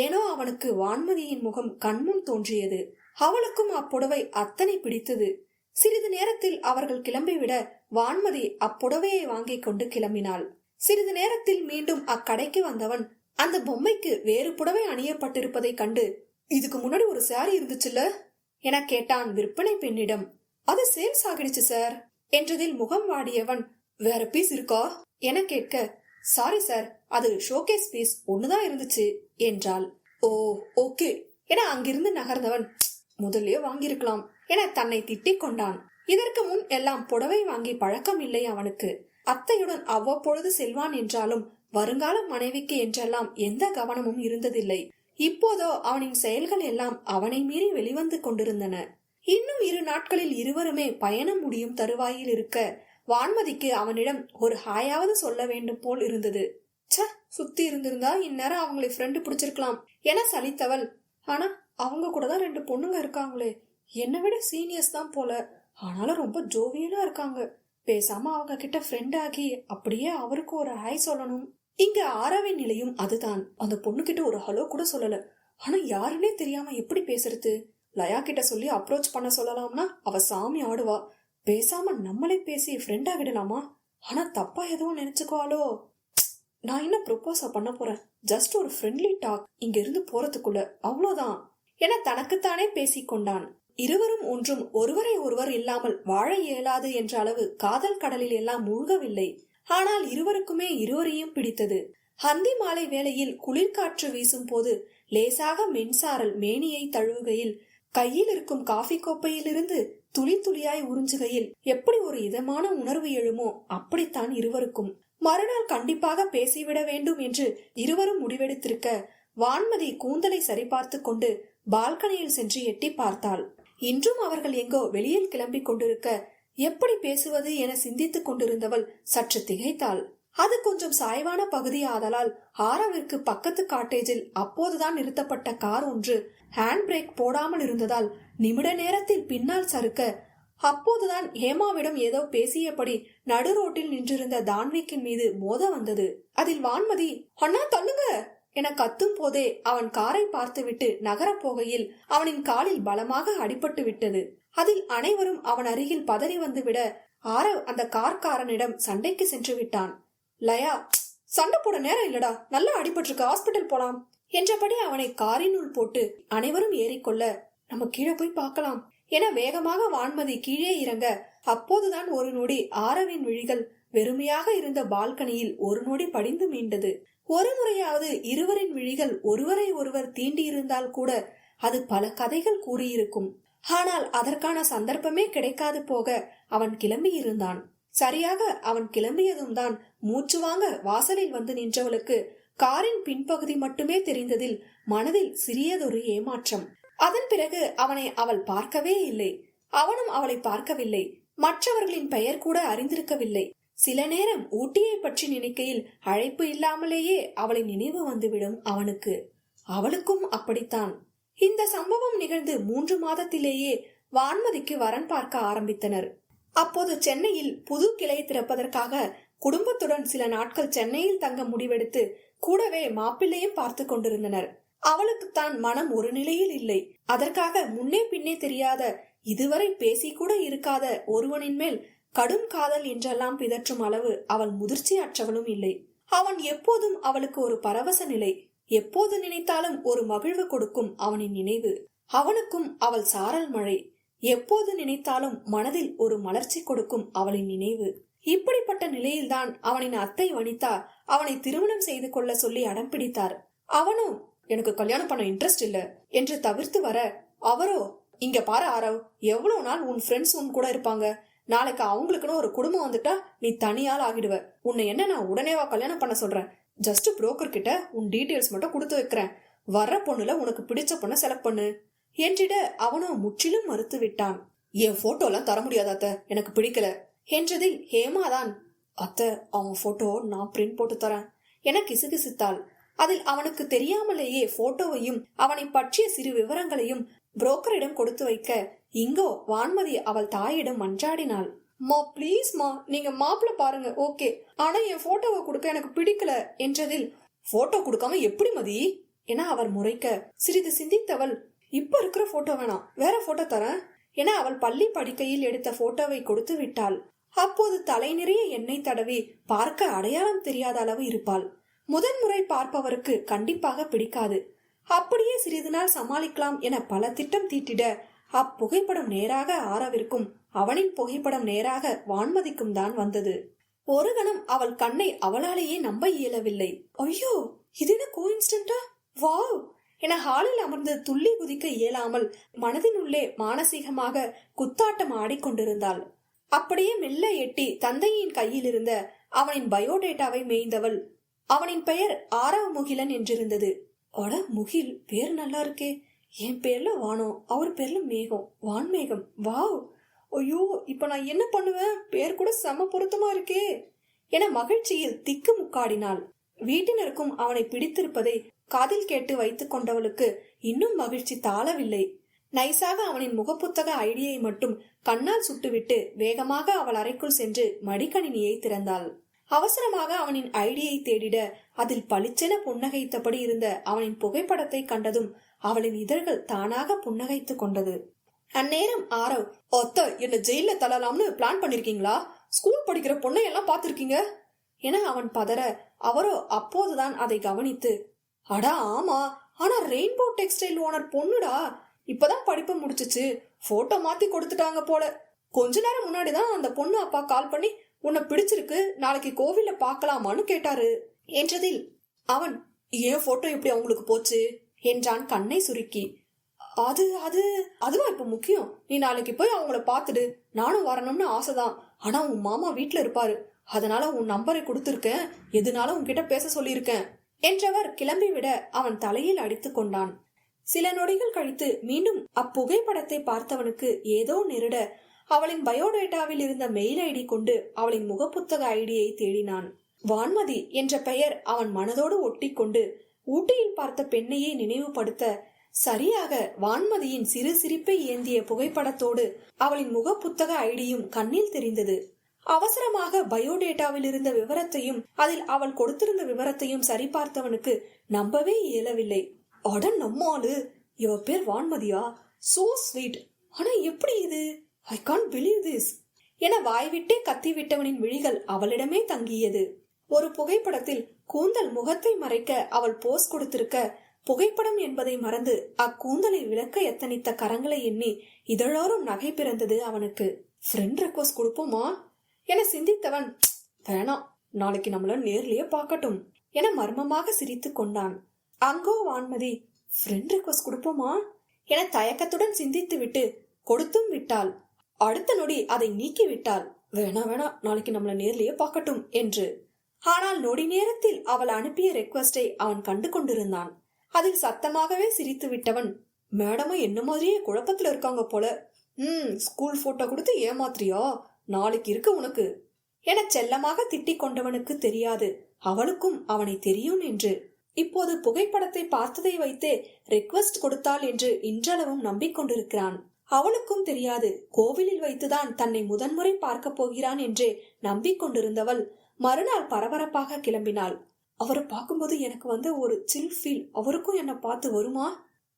ஏனோ அவனுக்கு வான்மதியின் முகம் கண்முன் தோன்றியது. அவளுக்கும் அப்புடவை அத்தனை பிடித்தது. சிறிது நேரத்தில் அவர்கள் கிளம்பிவிட வான்மதி அப்புடவையை வாங்கி கொண்டு கிளம்பினாள். சிறிது நேரத்தில் மீண்டும் அக்கடைக்கு வந்தவன் அந்த பொம்மைக்கு வேறு புடவை அணியப்பட்டிருப்பதை கண்டு, இதுக்கு முன்னாடி ஒரு சாரி இருந்துச்சுல்ல என கேட்டான் விற்பனை பெண்ணிடம். அது சேல்ஸ் ஆகிடுச்சு சார் என்றதில் முகம் வாடியவன், வேற பீஸ் இருக்கா என கேட்க, சாரி சார், அது ஷோகேஸ் பீஸ் ஒண்ணுதான் இருந்துச்சு என்றாள். ஓ ஓகே என அங்கிருந்து நகர்ந்தவன், முதல்லயே வாங்கியிருக்கலாம் என தன்னை திட்டிக் கொண்டான். இதற்கு முன் எல்லாம் புடவை வாங்கி பழக்கம் இல்லை அவனுக்கு. அத்தையுடன் அவ்வப்பொழுது செல்வான் என்றாலும் வருங்கால மனைவிக்கு என்றெல்லாம் எந்த கவனமும் இருந்ததில்லை. இப்போதோ அவனின் செயல்கள் எல்லாம் அவனை மீறி வெளிவந்து கொண்டிருந்தன. இன்னும் 2 நாட்களில் இருவருமே பயணம் முடியும் தருவாயில் இருக்க வான்மதிக்கு அவனிடம் ஒரு ஹாயாவது சொல்ல வேண்டும் போல் இருந்தது. சுத்தி இருந்திருந்தா இந்நேரம் அவங்களை ஃப்ரெண்டு பிடிச்சிருக்கலாம் என சலித்தவள், ஆனா அவங்க கூட தான் 2 பொண்ணுங்க இருக்காங்களே, என்னை விட சீனியர்ஸ் தான் போல, ஆனாலும் ரொம்ப ஜோவியலா இருக்காங்க, பேசாம அவங்க கிட்ட ஃப்ரெண்ட் ஆகி அப்படியே அவருக்கு ஒரு ஹாய் சொல்லணும். இங்க ஆராவின் நிலையும் அதுதான். அந்த பொண்ணு கிட்ட ஒரு ஹலோ கூட சொல்லல. ஆனா யாருன்னே தெரியாம எப்படி பேசுறது? லயா கிட்ட சொல்லி அப்ரோச் பண்ண சொல்லலாம்னா அவ சாமி ஆடுவா. பேசாம நம்மளே பேசி ஃப்ரெண்ட் ஆகிடலாமா? ஆனா தப்பா எதுவும் நினைச்சுக்குவாளோ? நான் என்ன ப்ரொபோஸா பண்ண போறேன், ஜஸ்ட் ஒரு ஃப்ரெண்ட்லி டாக், இங்க இருந்து போறதுக்குள்ள, அவ்வளவுதான் என தனக்குத்தானே பேசிக்கொண்டான். இருவரும் ஒன்றும் ஒருவரை ஒருவர் இல்லாமல் வாழ இயலாது என்ற அளவு காதல் கடலில் எல்லாம் மூழ்கவில்லை. ஆனால் இருவருக்குமே இருவரையும் பிடித்தது. அந்தி மாலை வேளையில் குளிர்காற்று வீசும் போது லேசாக மின்சாரல் மேனியை தழுவுகையில், கையில் இருக்கும் காஃபி கோப்பையிலிருந்து துளி துளியாய் உறிஞ்சுகையில் எப்படி ஒரு இதமான உணர்வு எழுமோ அப்படித்தான் இருவருக்கும். மறுநாள் கண்டிப்பாக பேசிவிட வேண்டும் என்று இருவரும் முடிவெடுத்திருக்க வான்மதி கூந்தலை சரிபார்த்து கொண்டு பால்கனியில் சென்று எட்டி பார்த்தாள். இன்றும் அவர்கள் எங்கோ வெளியில் கிளம்பி கொண்டிருக்க எப்படி பேசுவது என சிந்தித்துக் கொண்டிருந்தவள் சற்று திகைத்தாள். அது கொஞ்சம் சாய்வான பகுதி ஆதலால் ஆராவிற்கு பக்கத்து காட்டேஜில் அப்போதுதான் நிறுத்தப்பட்ட கார் ஒன்று ஹேண்ட் பிரேக் போடாமல் இருந்ததால் நிமிட நேரத்தில் பின்னால் சறுக்க, அப்போதுதான் ஹேமாவிடம் ஏதோ பேசியபடி நடு ரோட்டில் நின்றிருந்த தான்விக்கின் மீது மோத வந்தது. அதில் வான்மதி அண்ணா தள்ளுங்க என கத்தும் போதே அவன் காரை பார்த்துவிட்டு நகரப் போகையில் அவனின் காலில் பலமாக அடிபட்டு விட்டது. அதில் அனைவரும் அவன் அருகில் பதறி வந்து விட ஆரவ் அந்த கார்காரனிடம் சண்டைக்கு சென்று விட்டான். லயா, சண்டை போட நேரம் இல்லடா, நல்லா அடிபட்டிருக்க, ஹாஸ்பிட்டல் போலாம் என்றபடி அவனை காரினுள் போட்டு அனைவரும் ஏறிக்கொள்ள, நம்ம கீழே போய் பார்க்கலாம் என வேகமாக வான்மதி கீழே இறங்க, அப்போதுதான் ஒரு நொடி ஆரவின் விழிகள் வெறுமையாக இருந்த பால்கனியில் ஒரு நொடி படிந்து மீண்டது. ஒரு முறையாவது இருவரின் விழிகள் ஒருவரை ஒருவர் தீண்டியிருந்தால் கூட அது பல கதைகள் கூறியிருக்கும். ஆனால் அதற்கான சந்தர்ப்பமே கிடைக்காது போக அவன் கிளம்பி இருந்தான். சரியாக அவன் கிளம்பியதும் தான் மூச்சு வாங்க வாசலில் வந்து நின்றவளுக்கு காரின் பின்பகுதி மட்டுமே தெரிந்ததில் மனதில் சிறியதொரு ஏமாற்றம். அதன் பிறகு அவனை அவள் பார்க்கவே இல்லை, அவனும் அவளை பார்க்கவில்லை, மற்றவர்களின் பெயர் கூட அறிந்திருக்கவில்லை. சில நேரம் ஊட்டியை பற்றி நினைக்கையில் அழைப்பு இல்லாமலேயே அவளை நினைவு வந்துவிடும் அவனுக்கு. அவளுக்கும் அப்படித்தான். இந்த சம்பவம் நிகழ்ந்து 3 மாதத்திலேயே வான்மதிக்கு வரன் பார்க்க ஆரம்பித்தனர். அப்போது சென்னையில் புது கிளை திறப்பதற்காக குடும்பத்துடன் சில நாட்கள் சென்னையில் தங்க முடிவெடுத்து கூடவே மாப்பிள்ளையும் பார்த்து கொண்டிருந்தனர். அவளுக்குத்தான் மனம் ஒரு நிலையில் இல்லை. அதற்காக முன்னே பின்னே தெரியாத, இதுவரை பேசி கூட இருக்காத ஒருவனின் மேல் கடும் காதல் என்றெல்லாம் பிதற்றும் அளவு அவள் முதிர்ச்சி அற்றவளும் இல்லை. அவன் எப்போதும் அவளுக்கு ஒரு பரவச நிலை. எப்போது நினைத்தாலும் ஒரு மகிழ்வு கொடுக்கும் அவனின் நினைவு. அவனுக்கும் அவள் சாரல் மழை. எப்போது நினைத்தாலும் மனதில் ஒரு மலர்ச்சி கொடுக்கும் அவளின் நினைவு. இப்படிப்பட்ட நிலையில்தான் அவனின் அத்தை வனிதா அவனை திருமணம் செய்து கொள்ள சொல்லி அடம் பிடித்தார். அவனும் எனக்கு கல்யாணம் பண்ண இன்ட்ரெஸ்ட் இல்ல என்று தவிர்த்து வர, அவரோ இங்க பாரு ஆரவ், எவ்வளவு நாள் உன் ஃப்ரெண்ட்ஸ் உன் கூட இருப்பாங்க, நாளைக்கு அவங்களுக்குன்னு ஒரு குடும்பம் வந்துட்டா நீ தனியால் ஆகிடுவ. உன்னை என்ன நான் உடனேவா கல்யாணம் பண்ண சொல்றேன்? ஜஸ்ட் புரோக்கர் கிட்ட உன் டீடைல்ஸ் மட்டும் கொடுத்து வைக்கிறேன். வர்ற பொண்ணுல உனக்கு பிடிச்ச பொண்ணை செலக்ட் பண்ணு என்றிட அவனோ முற்றிலும் மறுத்து விட்டான். என் போட்டோ எல்லாம் தர முடியாத அத்தை, எனக்கு பிடிக்கல என்றதில் ஹேமாதான், அத்தை அவன் போட்டோ நான் பிரிண்ட் போட்டு தரேன் என கிசுகிசுத்தாள். அதில் அவனுக்கு தெரியாமலேயே போட்டோவையும் அவனை பற்றிய சிறு விவரங்களையும் புரோக்கரிடம் கொடுத்து வைக்க, இங்கோ வான்மதி அவள் தாயிடம் மன்றாடினாள். மா பிளீஸ் மா, நீங்க மாப்பிள்ள பாருங்க ஓகே, ஆனா என் போட்டோவை கொடுக்க எனக்கு பிடிக்கல என்றதில், போட்டோ கொடுக்காம எப்படி மதி என அவர் முறைக்க, சிறிது சிந்தித்தவள், இப்ப இருக்கிற போட்டோ வேணாம், வேற போட்டோ தரேன் என அவள் பள்ளி படிக்கையில் எடுத்த போட்டோவை கொடுத்து விட்டாள். அப்போது தலை நிறைய எண்ணெய் தடவி பார்க்க அடையாளம் தெரியாத அளவு இருப்பாள். முதன்முறை பார்ப்பவருக்கு கண்டிப்பாக பிடிக்காது. அப்படியே சிறிது நாள் சமாளிக்கலாம் என பல திட்டம் தீட்டிட, அப்புகைப்படம் நேராக ஆரவிற்கும் அவனின் புகைப்படம் நேராக வான்மதிக்கும் தான் வந்தது. ஒரு கணம் அவள் கண்ணை அவளாலேயே நம்ப இயலவில்லை. ஐயோ, இது என்ன கோஇன்சிடென்டா, வாவ் என ஹாலில் அமர்ந்து துள்ளி குதிக்க இயலாமல் மனதினுள்ளே மானசீகமாக குத்தாட்டம் ஆடிக்கொண்டிருந்தாள். அப்படியே மெல்ல எட்டி தந்தையின் கையில் இருந்த அவனின் பயோடேட்டாவை மேய்ந்தவள். அவனின் பெயர் ஆரவ் முகிலன் என்றிருந்தது. அட முகில், பேர் நல்லா இருக்கே. என் பேர்ல வானம், அவர் பேர்ல மேகம், வான்மேகம். வாவ், ஐயோ இப்ப நான் என்ன பண்ணுவேன், பேர் கூட செம பொருத்தமா இருக்கே என மகிழ்ச்சியில் திக்கு முக்காடினாள். வீட்டினருக்கும் அவனை பிடித்திருப்பதை காதில் கேட்டு வைத்துக் கொண்டவளுக்கு இன்னும் மகிழ்ச்சி தாளவில்லை. நைசாக அவனின் முகப்புத்தக ஐடியை மட்டும் கண்ணால் சுட்டுவிட்டு வேகமாக அவள் அறைக்குள் சென்று மடிக்கணினியை திறந்தாள். அவசரமாக அவனின் ஐடியை தேடிட, அதில் பளிச்சென புன்னகைத்தபடி இருந்த அவனின் புகைப்படத்தை கண்டதும் அவளின் இதழ்கள் தானாக புன்னகைத்துக் கொண்டது. அந்நேரம் ஆரவ், ஒத்த என்ன ஜெயில தள்ளலாம்னு பிளான் பண்ணிருக்கீங்களா? ஸ்கூல் படிக்கிற பொண்ணை எல்லாம் பாத்திருக்கீங்க என அவன் பதற, அவரோ அப்போதுதான் அதை கவனித்து, அடா ஆமா, ஆனா ரெயின்போ டெக்ஸ்டைல் ஓனர் பொண்ணுடா, இப்பதான் படிப்பு முடிச்சிச்சு, போட்டோ மாத்தி கொடுத்துட்டாங்க போல. கொஞ்ச நேரம் முன்னாடிதான் அந்த பொண்ணு அப்பா கால் பண்ணி உன்னை பிடிச்சிருக்கு, நாளைக்கு கோவில்ல பாக்கலாமான்னு கேட்டாரு என்றதில் அவன், ஏன் போட்டோ எப்படி அவங்களுக்கு போச்சு என்றான் கண்ணை சுருக்கி. அது அது அதுவா இப்ப முக்கியம், நீ நாளைக்கு போய் அவங்கள பாத்துடு, நானும் வரணும்னு ஆசைதான், ஆனா உன் மாமா வீட்டுல இருப்பாரு, அதனால உன் நம்பரை கொடுத்திருக்கேன், எதுனாலும் உன்கிட்ட பேச சொல்லியிருக்கேன் என்றவர் கிளம்பிவிட அவன் தலையில் அடித்து கொண்டான். சில நொடிகள் கழித்து மீண்டும் அப்புகைப்படத்தை பார்த்தவனுக்கு ஏதோ நெருட அவளின் பயோடேட்டாவில் இருந்த மெயில் ஐடி கொண்டு அவளின் முகப்புத்தக ஐடியை தேடினான். வான்மதி என்ற பெயர் அவன் மனதோடு ஒட்டி கொண்டு ஊட்டியில் பார்த்த பெண்ணையே நினைவுபடுத்த, சரியாக வான்மதியின் சிறு சிரிப்பை ஏந்திய புகைப்படத்தோடு அவளின் முகப்புத்தக ஐடியும் கண்ணில் தெரிந்தது. அவசரமாக பயோடேட்டாவில் இருந்த விவரத்தையும் அதில் அவள் கொடுத்திருந்த விவரத்தையும் சரிபார்த்தவனுக்கு நம்பவே இயலவில்லை. அட நம்மாளு, இவ பேர் வான்மதியா, சோ ஸ்வீட், ஆனா எப்படி இது, ஐ கான்ட் பிலீவ் திஸ் என வாய்விட்டே கத்திவிட்டவனின் விழிகள் அவளிடமே தங்கியது. ஒரு புகைப்படத்தில் கூந்தல் முகத்தை மறைக்க அவள் போஸ் கொடுத்திருக்க, புகைப்படம் என்பதை மறந்து அக்கூந்தலை விளக்க எத்தனித்த கரங்களை எண்ணி இதழோறும் நகை பிறந்தது அவனுக்கு. ஃப்ரெண்ட் ரெக்வஸ்ட் கொடுப்போமா என சிந்தித்தவன், வேணாம், நாளைக்கு நம்மள நேர்லயே பார்க்கட்டும் என மர்மமாக சிரித்து கொண்டான். அங்கோ வான்மதி, ஃப்ரெண்ட் ரெக்வஸ்ட் கொடுப்போமா என தயக்கத்துடன் சிந்தித்து விட்டு கொடுத்தும் விட்டாள். அடுத்த நொடி அதை நீக்கி விட்டாள். வேணா வேணா, நாளைக்கு நம்மள நேர்லயே பார்க்கட்டும் என்று. ஆனால் நொடி நேரத்தில் அவள் அனுப்பிய ரெக்வஸ்டை அவன் கண்டு கொண்டிருந்தான். அதில் சத்தமாகவே சிரித்து விட்டவன், மேடமும் என்ன மாதிரியே குழப்பத்துல இருக்காங்க போல, ஸ்கூல் போட்டோ கொடுத்து ஏமாத்திரியா, நாளைக்கு இருக்கு உனக்கு என செல்லமாக திட்டிக் கொண்டவனுக்கு தெரியாது அவளுக்கும் அவனை தெரியும் என்று. இப்போது புகைப்படத்தை பார்த்ததை வைத்தே ரெக்வஸ்ட் கொடுத்தாள் என்று இன்றளவும் நம்பிக்கொண்டிருக்கிறான். அவளுக்கும் தெரியாது கோவிலில் வைத்துதான் தன்னை முதன்முறை பார்க்க போகிறான் என்றே நம்பிக்கொண்டிருந்தவள் மறுநாள் பரபரப்பாக கிளம்பினாள். அவரை பார்க்கும்போது எனக்கு வந்த ஒரு சில் ஃபீல் அவருக்கும் என்ன பார்த்து வருமா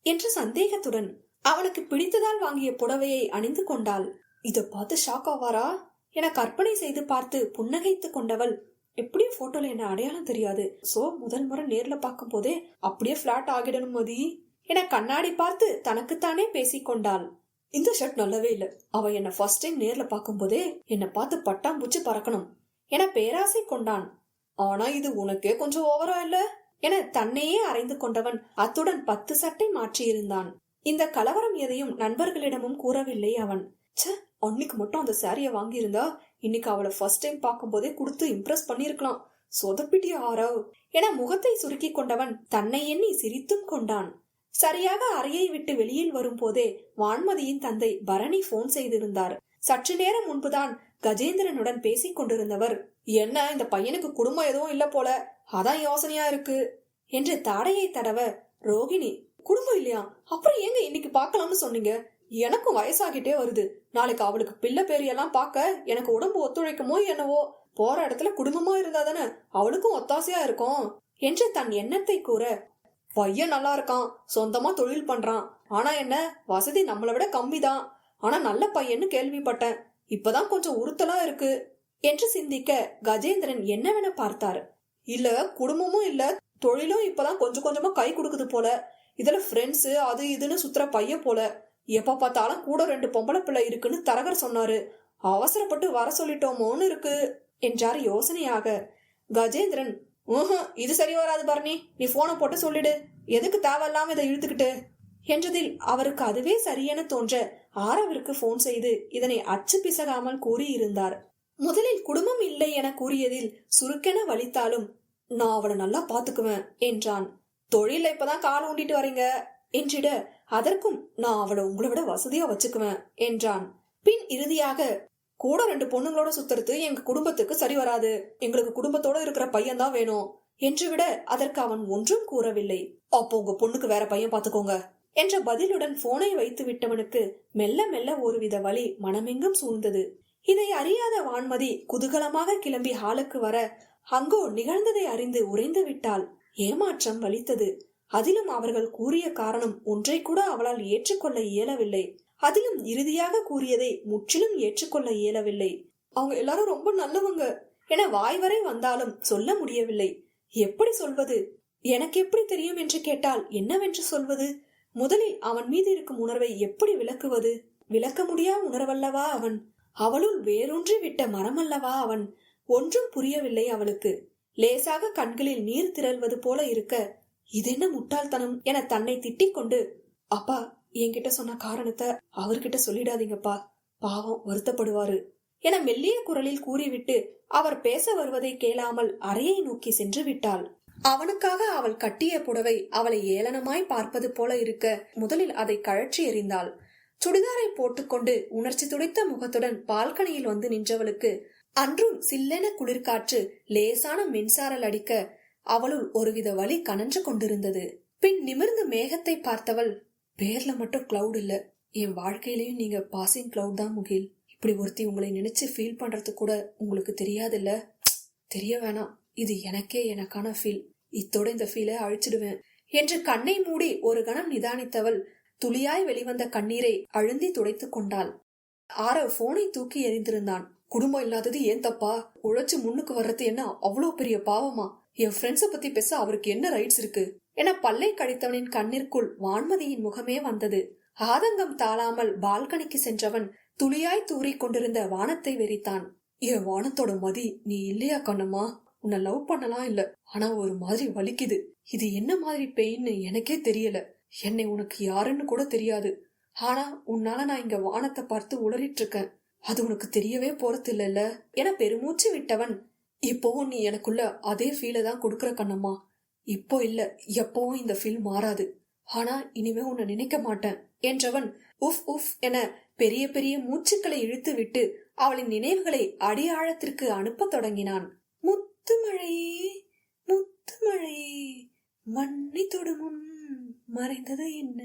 என்ற சந்தேகத்துடன் அவனுக்கு பிடித்ததால் வாங்கிய புடவையை அணிந்து கொண்டாள். இதை பார்த்து ஷாக் ஆவாரா என கற்பனை செய்து பார்த்து புன்னகைத்து கொண்டவள், எப்படியும் போட்டோல என்ன அடையாளம் தெரியாது. சோ முதல் முறை நேர்ல பார்க்கும் போதே அப்படியே பிளாட் ஆகிடணும் மதி என கண்ணாடி பார்த்து தனக்குத்தானே பேசிக்கொண்டாள். இந்த ஷர்ட் நல்லாவே இல்ல. அவ என்ன ஃபர்ஸ்ட் டைம் நேர்ல பார்க்கும் போதே என்ன பார்த்து பட்டாம்பூச்சி பறக்கணும் என பேராசை கொண்டான். ஆனா இது உனக்கே கொஞ்சம் ஓவரா இல்ல என தன்னையே அறைந்து கொண்டவன் அத்துடன் 10 சட்டை மாற்றியிருந்தான். இந்த கலவரம் எதையும் நண்பர்களிடமும் கூறவில்லை அவன். அன்னைக்கு மட்டும் அந்த சாரிய வாங்கியிருந்தா இன்னைக்கு அவளை ஃபர்ஸ்ட் டைம் பார்க்கும் போதே கொடுத்து இம்ப்ரெஸ் பண்ணிருக்கலாம். சொதப்பிட்டியா ஆரவ் என முகத்தை சுருக்கி கொண்டவன் தன்னை எண்ணி சிரித்தும் கொண்டான். சரியாக அறையை விட்டு வெளியில் வரும் போதே வான்மதியின் தந்தை பரணி போன் செய்திருந்தார். சற்று நேரம் முன்புதான் கஜேந்திரனுடன் பேசிக் கொண்டிருந்தவர், என்ன இந்த பையனுக்கு குடும்பம் எதுவும் இல்ல போல, அதான் யோசனையா இருக்கு என்று தாடையை தடவ, ரோகிணி குடும்பம் இல்லையா, அப்புறம் ஏங்க இன்னைக்கு பாக்கலாம்னு சொன்னீங்க? எனக்கும் வயசாகிட்டே வருது. நாளைக்கு அவளுக்கு பிள்ளை பேரியெல்லாம் பார்க்க எனக்கு உடம்பு ஒத்துழைக்குமோ என்னவோ. போற இடத்துல குடும்பமா இருந்தா தானே அவளுக்கும் ஒத்தாசையா இருக்கும் என்று தன் எண்ணத்தை கூற, பையன் நல்லா இருக்கான், சொந்தமா தொழில் பண்றான், ஆனா என்ன வசதி நம்மளை விட கம்மிதான், ஆனா நல்ல பையன்னு கேள்விப்பட்டேன், இப்பதான் கொஞ்சம் உறுத்தலா இருக்கு என்று சிந்திக்க கஜேந்திரன் என்னவென பார்த்தார். இல்ல குடும்பமும் இல்ல, தொழிலும் இப்பதான் கொஞ்சம் கொஞ்சமா கை கொடுக்குது போல, இதுல ஃப்ரெண்ட்ஸ் அது இதுன்னு சுத்துற பையன் போல, எப்ப பார்த்தாலும் கூட 2 பொம்பளை பிள்ளை இருக்குன்னு தரகர் சொன்னாரு, அவசரப்பட்டு வர சொல்லிட்டோமோன்னு இருக்கு என்றார் யோசனையாக. கஜேந்திரன், இது சரி வராது பரணி, நீ போனை போட்டு சொல்லிடு, எதுக்கு தேவையில்லாம இதை இழுத்துக்கிட்டு என்றதில் அவருக்கு அதுவே சரியென தோன்ற ஆரவிற்கு போன் செய்து இதனை அச்சு பிசகாமல் கூறியிருந்தார். முதலில் குடும்பம் இல்லை என கூறியதில் சுருக்கென வலித்தாலும், நான் அவளை நல்லா பாத்துக்குவேன் என்றான். தொழில இப்பதான் கால் ஊண்டிட்டு வரீங்க என்றிட, அதற்கும் நான் அவளை உங்களை விட வசதியா வச்சுக்குவேன் என்றான். பின் இறுதியாக, கூட 2 பொண்ணுங்களோட சுத்துறது எங்க குடும்பத்துக்கு சரி வராது, எங்களுக்கு குடும்பத்தோட இருக்கிற பையன் தான் வேணும் என்று விட அதற்கு அவன் ஒன்றும் கூறவில்லை. அப்போ உங்க பொண்ணுக்கு வேற பையன் பாத்துக்கோங்க என்ற பதிலுடன் போனை வைத்து விட்டவனுக்கு மெல்ல மெல்ல ஒருவித வலி மனமெங்கும் சூழ்ந்தது. இதை அறியாத வான்மதி குதூகலமாக கிளம்பி ஹாலுக்கு வர, அங்கோ நிகழ்ந்ததை அறிந்து உறைந்து விட்டாள். ஏமாற்றம் வலித்தது. அதிலும் அவர்கள் கூறிய காரணம் ஒன்றை கூட அவளால் ஏற்றுக்கொள்ள இயலவில்லை. அதிலும் இறுதியாக கூறியதை முற்றிலும் ஏற்றுக்கொள்ள இயலவில்லை. அவங்க எல்லாரும் ரொம்ப நல்லவங்க என வாய்வரை வந்தாலும் சொல்ல முடியவில்லை. எப்படி சொல்வது? எனக்கு எப்படி தெரியும் என்று கேட்டால் என்னவென்று சொல்வது? முதலில் அவன் மீது இருக்கும் உணர்வை எப்படி விளக்குவது? விளக்க முடியா உணர்வல்லவா அவன்? அவளுள் வேரூன்றி விட்ட மரமல்லவா அவன்? ஒன்றும் புரியவில்லை அவளுக்கு. லேசாக கண்களில் நீர் திரள்வது போல இருக்க, இதென்ன முட்டாள்தனம் என தன்னை திட்டிக் கொண்டு, அப்பா என்கிட்ட சொன்ன காரணத்தை அவர்கிட்ட சொல்லிடாதீங்கப்பா, பாவம் வருத்தப்படுவாரு என மெல்லிய குரலில் கூறிவிட்டு அவர் பேச வருவதை கேளாமல் அறையை நோக்கி சென்று விட்டாள். அவனுக்காக அவள் கட்டிய புடவை அவளை ஏளனமாய் பார்ப்பது போல இருக்க முதலில் அதை கழற்றி எறிந்தாள். சுடிதாரை போட்டுக்கொண்டு உணர்ச்சி துடைத்த முகத்துடன் பால்கனியில் வந்து நின்றவளுக்கு அன்றும் சில்லென குளிர்காற்று லேசான மின்சாரல் அடிக்க அவளுள் ஒருவித வலி கனன்று கொண்டிருந்தது. பின் நிமிர்ந்து மேகத்தை பார்த்தவள், பேர்ல மட்டும் கிளவுட் இல்ல, என் வாழ்க்கையிலயும் நீங்க பாசிங் கிளவுட் தான் முகில். இப்படி ஒருத்தி உங்களை நினைச்சு ஃபீல் பண்றது கூட உங்களுக்கு தெரியாதுல்ல? தெரிய வேணாம், இது எனக்கான ஃபீல், இத்தோட இந்த ஃபீலை அழிச்சிடுவேன் என்று கண்ணை மூடி ஒரு கணம் நிதானித்தவள் துளியாய் வெளிவந்த கண்ணீரை அழுந்தி துடைத்துக் கொண்டாள். ஆரவ் போனை தூக்கி எறிந்திருந்தான். குடும்பம் இல்லாதது ஏன் தப்பா? உழைச்சு முன்னுக்கு வர்றது என்ன அவ்வளோ பெரிய பாவமா? என் ஃப்ரெண்ட்ஸ பத்தி பேச அவருக்கு என்ன ரைட்ஸ் இருக்கு என பல்லை கடித்தவனின் கண்ணிற்குள் வான்மதியின் முகமே வந்தது. ஆதங்கம் தாழாமல் பால்கனிக்கு சென்றவன் துளியாய் தூறி கொண்டிருந்த வானத்தை வெறித்தான். என் வானத்தோட மதி நீ இல்லையா கண்ணம்மா? உன்னை லவ் பண்ணலாம் இல்ல, ஆனா ஒரு மாதிரி வலிக்குது. இது என்ன மாதிரி பெயின்னு எனக்கே தெரியல. என்னை உனக்கு யாருன்னு கூட தெரியாது. ஆனா உன்னால நான் இங்க வானத்தை பார்த்து உளறிட்டு இருக்கேன். அது உனக்கு தெரியவே போறது இல்லல்ல என பெருமூச்சு விட்டவன், இப்போவும் நீ எனக்குள்ள அதே ஃபீலை தான் கொடுக்கற கண்ணம்மா. இப்போ இல்ல, எப்பவும் இந்த ஃபீல் மாறாது. ஆனா இனிமே உன்னை நினைக்க மாட்டேன் என்றவன் உஃப் உஃப் என பெரிய பெரிய மூச்சுக்களை இழுத்து விட்டு அவளின் நினைவுகளை அடியாழத்திற்கு அனுப்ப தொடங்கினான். முத்துமழையே முத்துமழையே மண்ணை தொடுமுன் மறைந்தது என்ன?